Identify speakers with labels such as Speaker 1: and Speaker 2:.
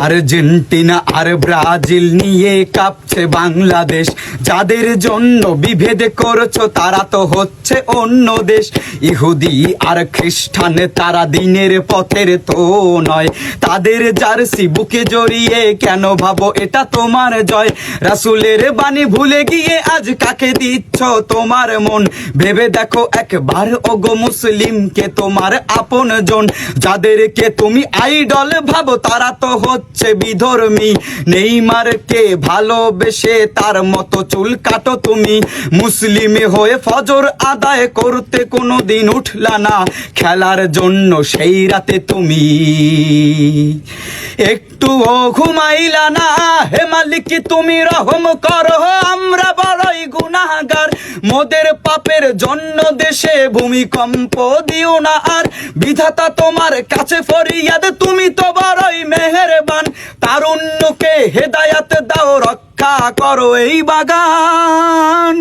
Speaker 1: Argentina আর Brazil নিয়ে কাঁপছে বাংলাদেশ। যাদের জন্য বিভেদ করছো তারা তো হচ্ছে অন্য দেশ। ইহুদি আর খ্রিস্টান তারা দিনের পথের তো নয়, তাদের জার্সি বুকে জড়িয়ে কেন ভাবো এটা তোমার জয়? রাসূলের বাণী ভুলে গিয়ে আজ কাকে দিচ্ছ তোমার মন? ভেবে দেখো একবার ওগো মুসলিমকে তোমার আপন জন। যাদেরকে তুমি আইডল ভাবো তারা তো হচ্ছে বিধর্মী। নেইমারকে ভালোবেসে তার মতো চুল কাটো তুমি। মুসলিমে হয়ে ফজর আদায় করতে কোনোদিন উঠলা না খেলার জন্য সেই রাতে তুমি। একটুও ঘুমাইলা না, হে মালিক তুমি রহম করো, আমরা বড়ই গুনাহগার। মোদের পাপের জন্য দেশে ভূমিকম্প দিও না আর। বিধাতা তোমার কাছে ফরিয়াদ, তুমি তো বড়ই মেহেরবান। তারুণ্যকে হেদায়াত দাও, রক্ষা করো এই বাগান।